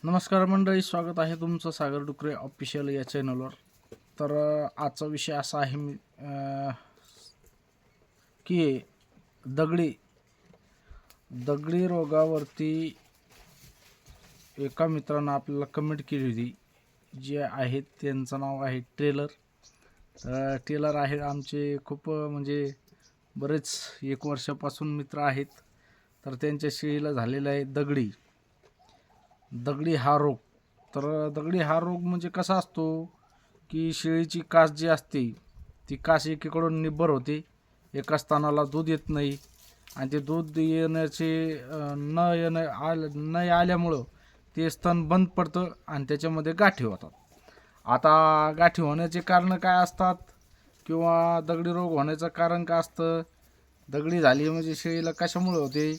नमस्कार मंडळी, स्वागत आहे तुमचं सागर डुकरे ऑफिशियल या चॅनलवर. तर आजचा विषय असा आहे की दगडी रोगावरती एका मित्रानं आपल्याला कमेंट केली होती. जे आहेत त्यांचं नाव आहे टेलर आहेत आमचे, खूप म्हणजे बरेच 1 वर्षापासून मित्र आहेत. तर त्यांच्या शेळीला झालेला आहे दगडी हा रोग. तर दगडी हा रोग म्हणजे कसा असतो की शेळीची कास जी असते ती कास एकीकडून निब्बर होते, एका स्तनाला दूध येत नाही आणि ते दूध येण्याचे न आल्यामुळं ते स्तन बंद पडतं आणि त्याच्यामध्ये गाठी होतात. आता गाठी होण्याचे कारण काय असतात किंवा दगडी रोग होण्याचं कारण काय असतं, दगडी झाली म्हणजे शेळीला कशामुळे होते,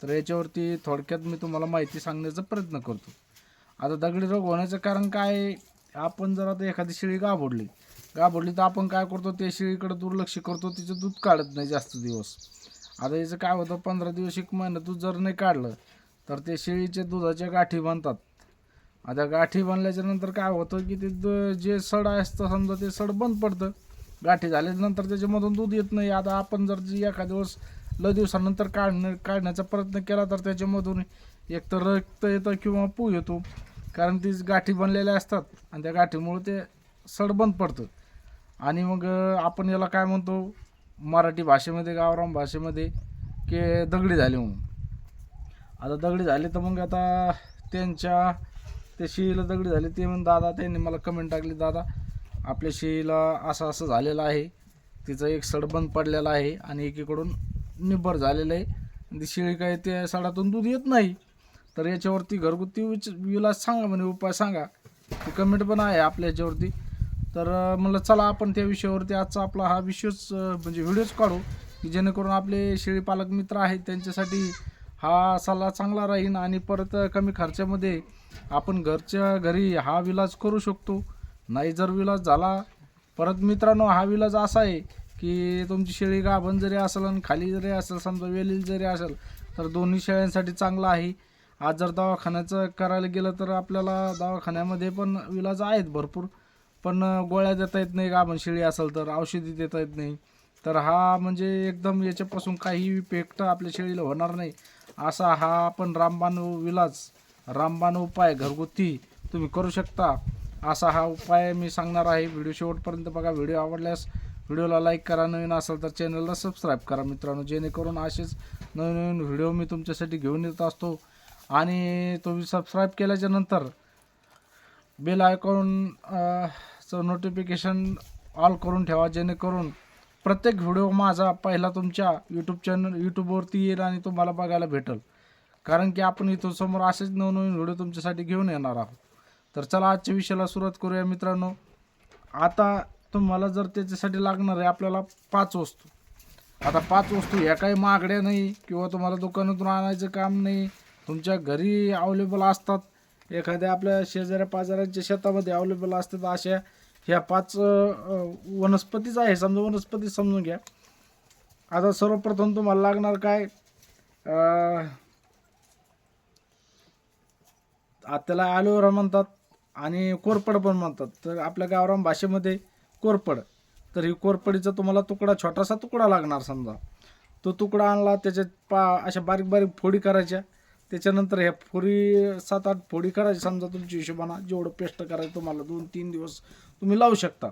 तर याच्यावरती थोडक्यात मी तुम्हाला माहिती सांगण्याचा प्रयत्न करतो. आता दगडी रोग होण्याचं कारण काय, आपण जर आता एखादी शेळी गाभोडली तर आपण काय करतो, त्या शेळीकडे दुर्लक्ष करतो, तिचं दूध काढत नाही जास्त दिवस. आता याचं काय होतं, 15 दिवस 1 महिना दूध जर नाही काढलं तर ते शेळीच्या दुधाच्या गाठी बनतात. आता गाठी बनल्याच्या नंतर काय होतं की ते जे सड असतं समजा ते सड बंद पडतं. गाठी झाल्यानंतर त्याच्यामधून दूध येत नाही. आता आपण जर एखाद्या दिवस लय दिवसानंतर काढण्याचा प्रयत्न केला तर त्याच्यामधून एक तर रक्त येतं किंवा पू येतो, कारण ती गाठी बनलेल्या असतात आणि त्या गाठीमुळे ते सड बंद पडतं. आणि मग आपण याला काय म्हणतो मराठी भाषेमध्ये, गावरान भाषेमध्ये, की दगडी झाली म्हणून. आता दगडी झाली तर मग आता त्या शेळीला दगडी झाली, ते म्हणून त्यांनी मला कमेंट टाकली, दादा आपल्या शेळीला असं असं झालेलं आहे, तिचं एक सड बंद पडलेला आहे आणि एकीकडून निब्बर झालेलं आहे आणि ती शेळी काय त्या सडातून दूध येत नाही. तर याच्यावरती घरगुती विलाज सांगा, म्हणे उपाय सांगा. ती कमेंट पण आहे आपल्या ह्याच्यावरती. तर म्हणलं चला आपण त्या विषयावरती आजचा आपला हा विषयच म्हणजे व्हिडिओच काढू, की जेणेकरून आपले शेळी पालक मित्र आहेत त्यांच्यासाठी हा सल्ला चांगला राहील आणि परत कमी खर्चामध्ये आपण घरच्या घरी हा विलाज करू शकतो. नाही जर विलाज झाला, परत मित्रांनो हा विलाज असा आहे की तुमची शेळी गाभण जरी असेल आणि खाली जरी असेल, समजा वेलील जरी असेल, तर दोन्ही शेळ्यांसाठी चांगला आहे. आज जर दवाखान्याचं करायला गेलं तर आपल्याला दवाखान्यामध्ये पण विलाज आहेत भरपूर, पण गोळ्या देता येत नाही. गाभण शेळी असेल तर औषधी देता येत नाही. तर हा म्हणजे एकदम याच्यापासून काही इफेक्ट आपल्या शेळीला होणार नाही असा हा आपण रामबाण उपाय घरगुती तुम्ही करू शकता. असा हा उपाय मी सांगणार आहे. व्हिडिओ शेवटपर्यंत बघा. व्हिडिओ आवडल्यास व्हिडिओला लाईक करा, नवीन असेल तर चॅनलला सबस्क्राईब करा मित्रांनो, जेणेकरून असेच नवीन नवीन व्हिडिओ मी तुमच्यासाठी घेऊन येत असतो. आणि तुम्ही सबस्क्राईब केल्याच्या नंतर बेल आयकॉन नोटिफिकेशन ऑल करून ठेवा, जेणेकरून प्रत्येक व्हिडिओ माझा पहिला तुमच्या यूट्यूबवरती येईल आणि तुम्हाला बघायला भेटेल. कारण की आपण इथून समोर असेच नवनवीन व्हिडिओ तुमच्यासाठी घेऊन येणार आहोत. तर चला आजच्या विषयाला सुरुवात करूया मित्रांनो. आता तुम्हाला जर त्याच्यासाठी लागणार आहे आपल्याला 5 वस्तू. आता 5 वस्तू ह्या काही महागड्या नाही किंवा तुम्हाला दुकानातून आणायचं काम नाही, तुमच्या घरी अवेलेबल असतात. एखाद्या आपल्या शेजाऱ्या पाजाऱ्यांच्या शेतामध्ये अवेलेबल असतात. अशा ह्या 5 वनस्पतीच आहे, समजा वनस्पती समजून घ्या. आता सर्वप्रथम तुम्हाला लागणार काय, त्याला ॲलोवेरा म्हणतात आणि कोरपड पण म्हणतात. तर आपल्या गावरान भाषेमध्ये कोरपड. तर ही कोरपडीचा तुम्हाला छोटासा तुकडा लागणार. समजा तो तुकडा आणला, त्याच्यात अशा बारीक बारीक फोडी करायच्या. त्याच्यानंतर ह्या फोडी 7-8 फोडी करायची, समजा तुमच्या हिशोबानं जेवढं पेस्ट करायचं तुम्हाला 2-3 दिवस तुम्ही लावू शकता.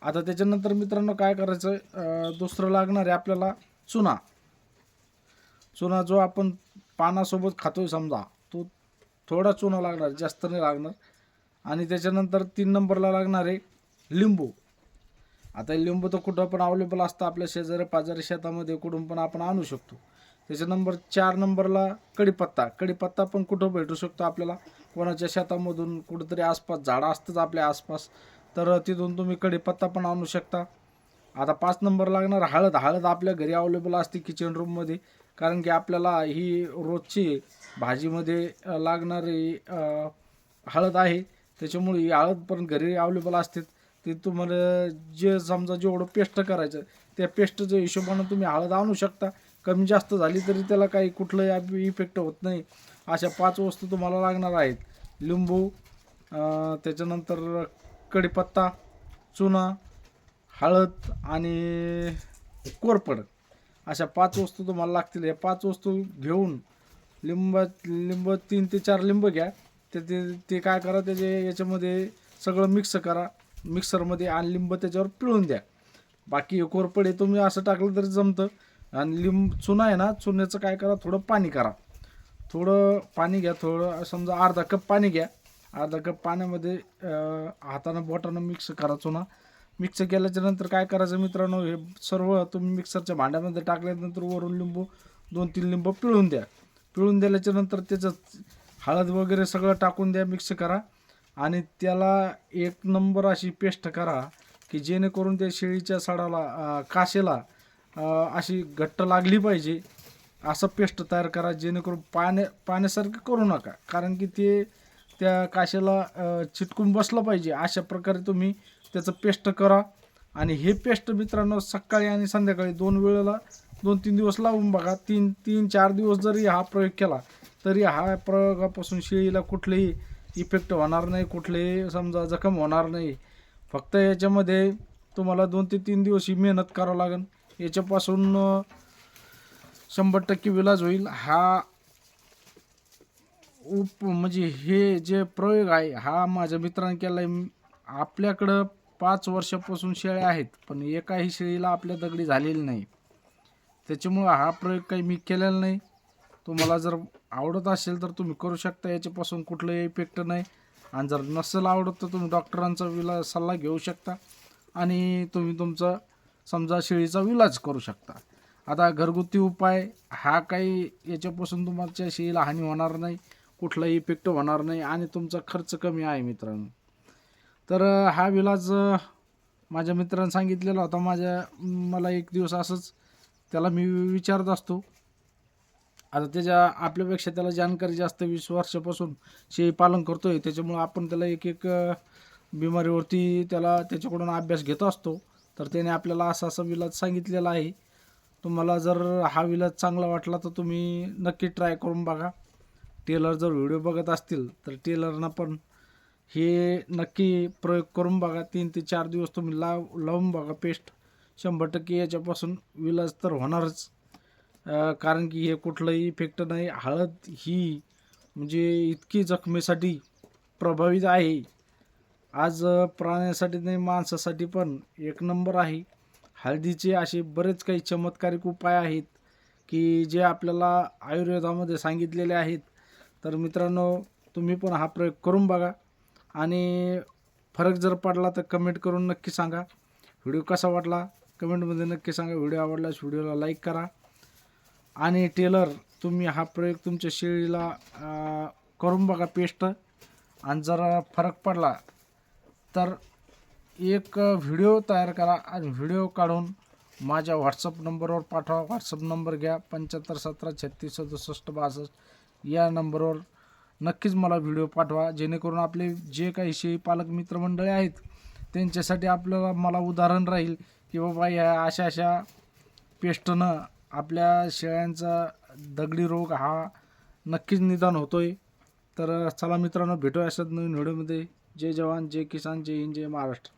आता त्याच्यानंतर मित्रांनो काय करायचं, दुसरं लागणार आहे आपल्याला चुना जो आपण पानासोबत खातोय समजा, तो थोडा चुना लागणार, जास्त नाही लागणार. आणि त्याच्यानंतर 3 नंबरला लागणार आहे लिंबू. आता लिंबू तर कुठं पण अवेलेबल असतं, आपल्या शेजारी पाजारी शेतामध्ये कुठून पण आपण आणू शकतो. त्याच्या 4 नंबरला कढीपत्ता पण कुठं भेटू शकतो आपल्याला, कोणाच्या शेतामधून कुठंतरी आसपास झाडं असतंच आपल्या आसपास, तर तिथून तुम्ही कढीपत्ता पण आणू शकता. आता 5 नंबर लागणार हळद आपल्या घरी अवेलेबल असते किचन रूममध्ये, कारण की आपल्याला ही रोजची भाजीमध्ये लागणारी हळद आहे, त्याच्यामुळे ही हळद पण घरी अवेलेबल असते. ते तुम्हाला जे समजा जेवढं पेस्ट करायचं त्या पेस्टच्या हिशोबानं तुम्ही हळद आणू शकता. कमी जास्त झाली तरी त्याला काही कुठलंही इफेक्ट होत नाही. अशा 5 वस्तू तुम्हाला लागणार आहेत. लिंबू, त्याच्यानंतर कढीपत्ता, चुना, हळद आणि कोरफड अशा 5 वस्तू तुम्हाला लागतील. या 5 वस्तू घेऊन लिंब 3 ते 4 लिंब घ्या. ते काय करा, याच्यामध्ये सगळं मिक्स करा मिक्सरमध्ये आणि लिंब त्याच्यावर पिळून द्या. बाकी कोरफड हे तुम्ही असं टाकलं तरी जमतं. आणि चुना आहे ना, चुन्याचं काय करा, थोडं पाणी करा. थोडं पाणी घ्या, थोडं समजा अर्धा कप पाणी घ्या. अर्धा कप पाण्यामध्ये हातानं बोटानं मिक्स करा चुना. मिक्स केल्याच्या नंतर काय करायचं मित्रांनो, हे सर्व तुम्ही मिक्सरच्या भांड्यामध्ये टाकल्यानंतर वरून 2-3 लिंब पिळून द्या. पिळून दिल्याच्या नंतर त्याच्यात हळद वगैरे सगळं टाकून द्या, मिक्स करा आणि त्याला एक नंबर अशी पेस्ट करा की जेणेकरून त्या शेळीच्या सडाला काशेला अशी घट्ट लागली पाहिजे. असं पेस्ट तयार करा, जेणेकरून पाण्यासारखं करू नका, कारण की ते त्या काशेला चिटकून बसलं पाहिजे. अशा प्रकारे तुम्ही त्याचं पेस्ट करा. आणि हे पेस्ट मित्रांनो सकाळी आणि संध्याकाळी 2 वेळेला 2-3 दिवस लावून बघा. 3-4 दिवस जरी हा प्रयोग केला तरी हा प्रयोगापासून शेळीला कुठलेही इफेक्ट होणार नाही, कुठलेही समजा जखम होणार नाही. फक्त याच्यामध्ये तुम्हाला 2 ते 3 दिवस ही मेहनत करावं लागेल. याच्यापासून 100% विलाज होईल. हा म्हणजे हे जे प्रयोग आहे हा माझ्या मित्रांनी केला आहे. आपल्याकडं 5 वर्षापासून शेळ्या आहेत, पण एकाही शेळीला आपल्या दगडी झालेली नाही. त्याच्यामुळं हा प्रयोग काही मी केलेला नाही. तुम्हाला जर आवडत असेल तर तुम्ही करू शकता, याच्यापासून कुठलंही इफेक्ट नाही. आणि जर नसेल आवडत तर तुम्ही डॉक्टरांचा सल्ला घेऊ शकता आणि तुम्ही तुमचा समजा शेळीचा इलाज करू शकता. आता घरगुती उपाय हा काही याच्यापासून तुमच्या शेळीला हानी होणार नाही, कुठलाही इफेक्ट होणार नाही आणि तुमचा खर्च कमी आहे मित्रांनो. तर हा इलाज माझ्या मित्रांनी सांगितलेला होता. मला एक दिवस असंच त्याला मी विचारत असतो. आता आपल्यापेक्षा त्याला जाणकारी जास्त, 20 वर्षापासून शेळी पालन करतोय, त्याच्यामुळं आपण त्याला एक बिमारीवरती त्याच्याकडून अभ्यास घेत असतो. तर त्याने आपल्याला असा इलाज सांगितलेला आहे. तुम्हाला जर हा इलाज चांगला वाटला तर तुम्ही नक्की ट्राय करून बघा. टेलर जर व्हिडिओ बघत असतील तर टेलरना पण हे नक्की प्रयोग करून बघा. 3 ते 4 दिवस तुम्ही लावून बघा पेस्ट. 100% याच्यापासून इलाज तर होणारच, कारण की हे कुठलंही इफेक्ट नाही. हळद ही म्हणजे इतकी जखमेसाठी प्रभावित आहे. आज प्राण्यासाठी नाही, माणसासाठी पण एक नंबर आहे. हळदीचे असे बरेच काही चमत्कारिक उपाय आहेत की जे आपल्याला आयुर्वेदामध्ये सांगितलेले आहेत. तर मित्रांनो तुम्ही पण हा प्रयोग करून बघा आणि फरक जर पडला तर कमेंट करून नक्की सांगा. व्हिडिओ कसा वाटला कमेंटमध्ये नक्की सांगा. व्हिडिओ आवडल्यास व्हिडिओला लाईक करा. आणि टेलर तुम्ही हा प्रयोग तुमच्या शेळीला करून बघा पेस्ट, आणि जर फरक पडला तर एक व्हिडिओ तयार करा आणि व्हिडिओ काढून माझ्या व्हॉट्सअप नंबरवर पाठवा. व्हॉट्सअप नंबर घ्या 7517366762. या नंबरवर नक्कीच मला व्हिडिओ पाठवा, जेणेकरून आपले जे काही शेळी पालक मित्रमंडळी आहेत त्यांच्यासाठी मला उदाहरण राहील की बाबा या अशा पेस्टनं आपल्या शेळ्यांचा दगडी रोग हा नक्कीच निदान होतोय. तर चला मित्रांनो, भेटूया अशाच नवीन व्हिडिओमध्ये. जय जवान, जय किसान, जय हिंद, जय महाराष्ट्र.